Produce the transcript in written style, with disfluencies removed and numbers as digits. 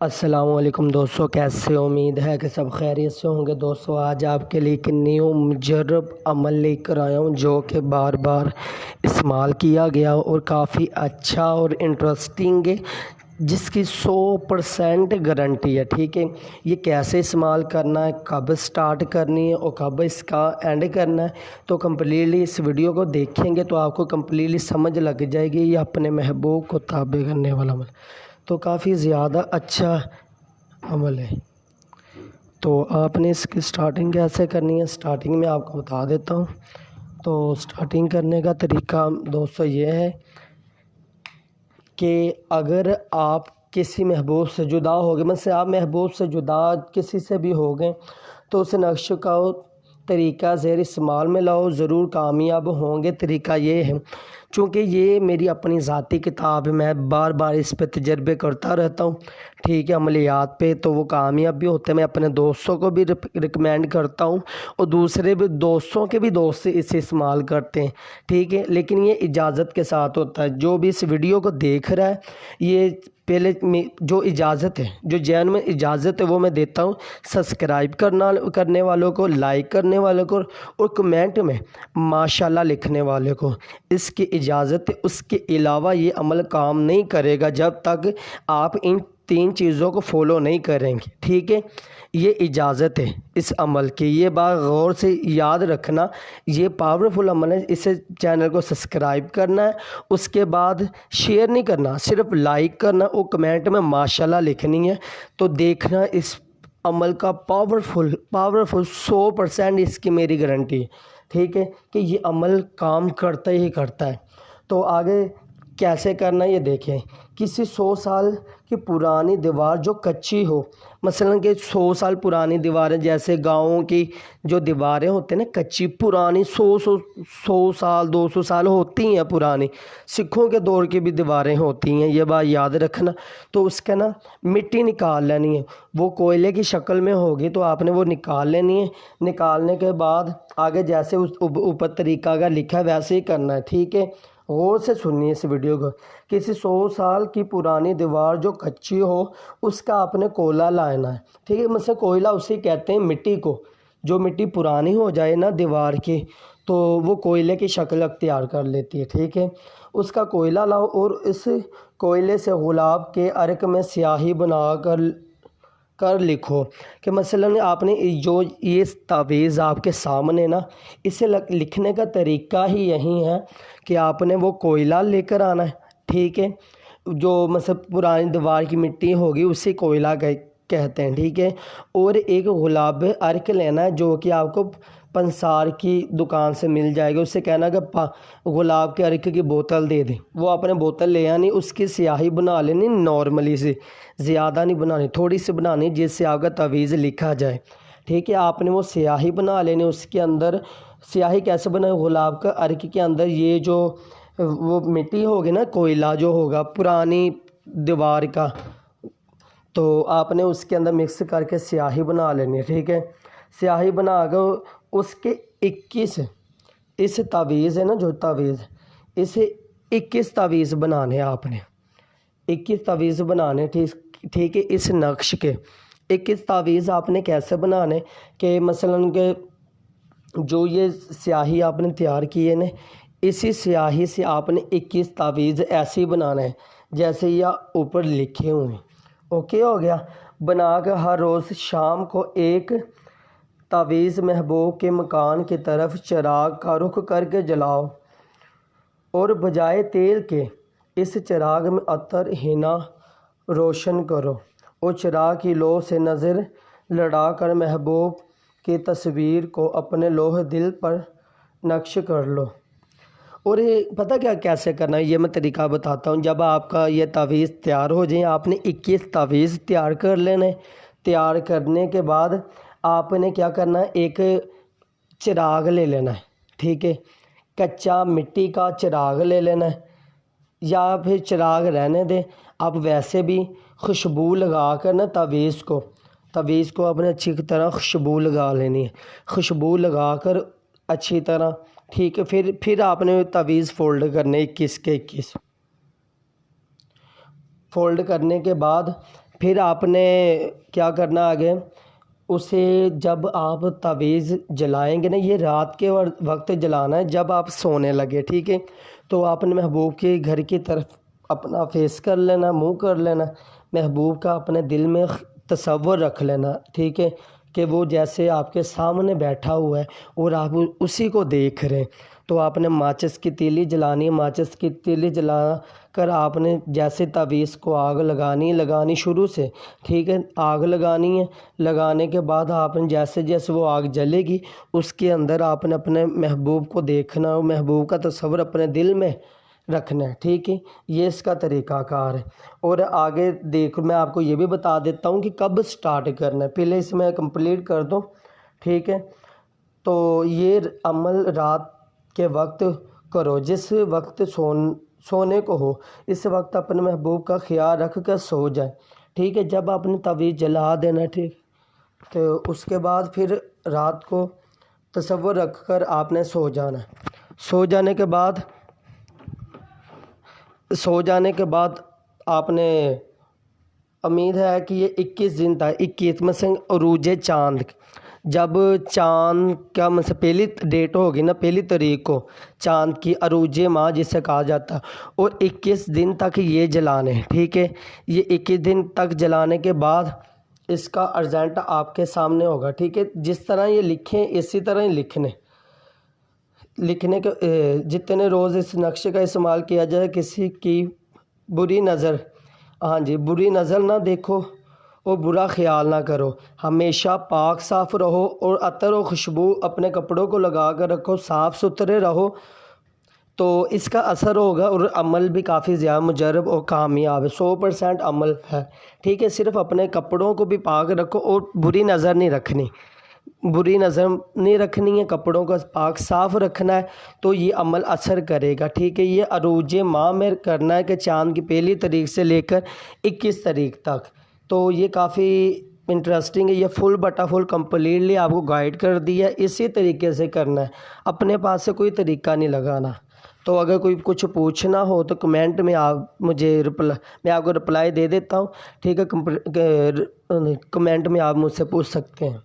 السلام علیکم دوستوں، کیسے ہو؟ امید ہے کہ سب خیریت سے ہوں گے۔ دوستوں، آج آپ کے لیے ایک نیو مجرب عمل لے کر آیا ہوں جو کہ بار بار استعمال کیا گیا اور کافی اچھا اور انٹرسٹنگ ہے، جس کی 100% گارنٹی ہے۔ ٹھیک ہے، یہ کیسے استعمال کرنا ہے، کب سٹارٹ کرنی ہے اور کب اس کا اینڈ کرنا ہے، تو کمپلیٹلی اس ویڈیو کو دیکھیں گے تو آپ کو کمپلیٹلی سمجھ لگ جائے گی یہ اپنے محبوب کو تابع کرنے والا عمل، تو کافی زیادہ اچھا عمل ہے۔ تو آپ نے اس کی سٹارٹنگ کیسے کرنی ہے، سٹارٹنگ میں آپ کو بتا دیتا ہوں۔ تو سٹارٹنگ کرنے کا طریقہ دوستو یہ ہے کہ اگر آپ کسی محبوب سے جدا ہو گئے، مثلا آپ محبوب سے جدا کسی سے بھی ہو گئے، تو اس نقش کا طریقہ زیر استعمال میں لاؤ، ضرور کامیاب ہوں گے۔ طریقہ یہ ہے، چونکہ یہ میری اپنی ذاتی کتاب ہے، میں بار بار اس پہ تجربے کرتا رہتا ہوں، ٹھیک ہے، عملیات پہ، تو وہ کامیاب بھی ہوتے ہیں۔ میں اپنے دوستوں کو بھی ریکمینڈ کرتا ہوں اور دوسرے بھی دوستوں کے بھی دوست اسے استعمال کرتے ہیں، ٹھیک ہے، لیکن یہ اجازت کے ساتھ ہوتا ہے۔ جو بھی اس ویڈیو کو دیکھ رہا ہے، یہ پہلے جو اجازت ہے، جو جین میں اجازت ہے وہ میں دیتا ہوں، سبسکرائب کرنے والوں کو، لائک کرنے والوں کو اور کمنٹ میں ماشاءاللہ لکھنے والے کو اس کی اجازت ہے۔ اس کے علاوہ یہ عمل کام نہیں کرے گا جب تک آپ ان 3 چیزوں کو فالو نہیں کریں گے، ٹھیک ہے۔ یہ اجازت ہے اس عمل کی، یہ بات غور سے یاد رکھنا، یہ پاورفل عمل ہے۔ اسے چینل کو سبسکرائب کرنا ہے، اس کے بعد شیئر نہیں کرنا، صرف لائک کرنا اور کمنٹ میں ماشاءاللہ لکھنی ہے۔ تو دیکھنا اس عمل کا پاورفل 100% اس کی میری گارنٹی ہے، ٹھیک ہے، کہ یہ عمل کام کرتا ہی کرتا ہے۔ تو آگے کیسے کرنا ہے یہ دیکھیں۔ کسی 100 سال کی پرانی دیوار جو کچی ہو، مثلا کہ 100 سال پرانی دیواریں، جیسے گاؤں کی جو دیواریں ہوتے ہیں نا کچی پرانی، 100 سال 200 سال ہوتی ہیں پرانی، سکھوں کے دور کی بھی دیواریں ہوتی ہیں، یہ بات یاد رکھنا۔ تو اس کا نا مٹی نکال لینی ہے، وہ کوئلے کی شکل میں ہوگی تو آپ نے وہ نکال لینی ہے۔ نکالنے کے بعد آگے جیسے اوپر طریقہ اگر لکھا ہے ویسے ہی کرنا ہے، ٹھیک ہے۔ غور سے سنیے اس ویڈیو کو۔ کسی 100 سال کی پرانی دیوار جو کچی ہو، اس کا آپ نے کوئلہ لانا ہے، ٹھیک ہے۔ مثلا کوئلہ اسے کہتے ہیں مٹی کو، جو مٹی پرانی ہو جائے نا دیوار کی تو وہ کوئلے کی شکل اختیار کر لیتی ہے، ٹھیک ہے۔ اس کا کوئلہ لاؤ اور اس کوئلے سے گلاب کے عرق میں سیاہی بنا کر لکھو کہ مثلا آپ نے جو یہ تعویذ آپ کے سامنے نا، اسے لکھنے کا طریقہ ہی یہی ہے کہ آپ نے وہ کوئلہ لے کر آنا ہے، ٹھیک ہے، جو مثلا پرانی دیوار کی مٹی ہوگی اسے کوئلہ کہتے ہیں، ٹھیک ہے، اور ایک گلاب عرق لینا ہے جو کہ آپ کو پنسار کی دکان سے مل جائے گا۔ اس سے کہنا کہ گلاب کے عرق کی بوتل دے دیں، وہ آپ نے بوتل لے آنی، اس کی سیاہی بنا لینی نارملی سے، زیادہ نہیں بنانی، تھوڑی سی بنانی جس سے آپ کا تعویذ لکھا جائے، ٹھیک ہے۔ آپ نے وہ سیاہی بنا لینی، اس کے اندر سیاہی کیسے بنائے، گلاب کا عرق کے اندر یہ جو وہ مٹی ہوگی نا، کوئلہ جو ہوگا پرانی دیوار کا، تو آپ نے اس کے اندر مکس کر کے سیاہی بنا لینی ہے، ٹھیک ہے۔ سیاہی بنا کے اس کے 21 اس تعویذ ہے نا، جو تعویذ اسے 21 تعویذ بنانے آپ نے، 21 تعویذ بنانے، ٹھیک ہے۔ اس نقش کے 21 تعویذ آپ نے کیسے بنانے کہ مثلا کہ جو یہ سیاہی آپ نے تیار کی ہے نا، اسی سیاہی سے آپ نے 21 تعویذ ایسے ہی بنانا ہے جیسے یہ اوپر لکھے ہوئے ہیں، اوکے ہو گیا۔ بنا کے ہر روز شام کو ایک تعویذ محبوب کے مکان کی طرف چراغ کا رخ کر کے جلاؤ اور بجائے تیل کے اس چراغ میں عطر حنا روشن کرو اور چراغ کی لو سے نظر لڑا کر محبوب کی تصویر کو اپنے لوح دل پر نقش کر لو۔ اور یہ پتہ کیا کیسے کرنا ہے، یہ میں طریقہ بتاتا ہوں۔ جب آپ کا یہ تعویذ تیار ہو جائیں، آپ نے 21 تعویذ تیار کر لینے، تیار کرنے کے بعد آپ نے کیا کرنا ہے، ایک چراغ لے لینا ہے، ٹھیک ہے، کچا مٹی کا چراغ لے لینا ہے، یا پھر چراغ رہنے دیں، آپ ویسے بھی خوشبو لگا کر نا تعویذ کو اپنے اچھی طرح خوشبو لگا لینی ہے، خوشبو لگا کر اچھی طرح، ٹھیک ہے۔ پھر آپ نے تعویذ فولڈ کرنے 21 کے 21 فولڈ کرنے کے بعد پھر آپ نے کیا کرنا آگے، اسے جب آپ تعویذ جلائیں گے نا، یہ رات کے وقت جلانا ہے جب آپ سونے لگے، ٹھیک ہے؟ تو آپ نے محبوب کے گھر کی طرف اپنا فیس کر لینا، منہ کر لینا، محبوب کا اپنے دل میں تصور رکھ لینا، ٹھیک ہے؟ کہ وہ جیسے آپ کے سامنے بیٹھا ہوا ہے اور آپ اسی کو دیکھ رہے ہیں۔ تو آپ نے ماچس کی تیلی جلانی ہے، ماچس کی تیلی جلا کر آپ نے جیسے تعویذ کو آگ لگانی شروع سے، ٹھیک ہے؟ آگ لگانی ہے، لگانے کے بعد آپ نے جیسے جیسے وہ آگ جلے گی اس کے اندر آپ نے اپنے محبوب کو دیکھنا اور محبوب کا تصور اپنے دل میں رکھنا ہے، ٹھیک ہے؟ یہ اس کا طریقہ کار ہے۔ اور آگے دیکھو، میں آپ کو یہ بھی بتا دیتا ہوں کہ کب سٹارٹ کرنا ہے، پہلے اس میں کمپلیٹ کر دو، ٹھیک ہے؟ تو یہ عمل رات کے وقت کرو، جس وقت سونے کو ہو اس وقت اپنے محبوب کا خیال رکھ کر سو جائے، ٹھیک ہے؟ جب آپ نے تعویذ جلا دینا، ٹھیک، تو اس کے بعد پھر رات کو تصور رکھ کر آپ نے سو جانا ہے۔ سو جانے کے بعد آپ نے، امید ہے کہ یہ 21 دن تھا، 21 میں سے عروج چاند، جب چاند کا مطلب پہلی ڈیٹ ہوگی نا، پہلی تاریخ کو چاند کی عروج ماہ جسے کہا جاتا ہے، اور 21 دن تک یہ جلانے، ٹھیک ہے؟ یہ 21 دن تک جلانے کے بعد اس کا رزلٹ آپ کے سامنے ہوگا، ٹھیک ہے؟ جس طرح یہ لکھیں اسی طرح ہی لکھنے کے جتنے روز اس نقشے کا استعمال کیا جائے، کسی کی بری نظر نہ دیکھو اور برا خیال نہ کرو، ہمیشہ پاک صاف رہو اور عطر و خوشبو اپنے کپڑوں کو لگا کر رکھو، صاف ستھرے رہو، تو اس کا اثر ہوگا اور عمل بھی کافی زیادہ مجرب اور کامیاب ہے، 100% عمل ہے، ٹھیک ہے؟ صرف اپنے کپڑوں کو بھی پاک رکھو اور بری نظر نہیں رکھنی ہے، کپڑوں کا پاک صاف رکھنا ہے، تو یہ عمل اثر کرے گا، ٹھیک ہے؟ یہ عروج ماہ میں کرنا ہے کہ چاند کی پہلی تاریخ سے لے کر 21 تاریخ تک۔ تو یہ کافی انٹرسٹنگ ہے، یہ فل کمپلیٹلی آپ کو گائیڈ کر دیا ہے، اسی طریقے سے کرنا ہے، اپنے پاس سے کوئی طریقہ نہیں لگانا۔ تو اگر کوئی کچھ پوچھنا ہو تو کمنٹ میں آپ میں آپ کو رپلائی دے دیتا ہوں، ٹھیک ہے؟ کمنٹ میں آپ مجھ سے پوچھ سکتے ہیں۔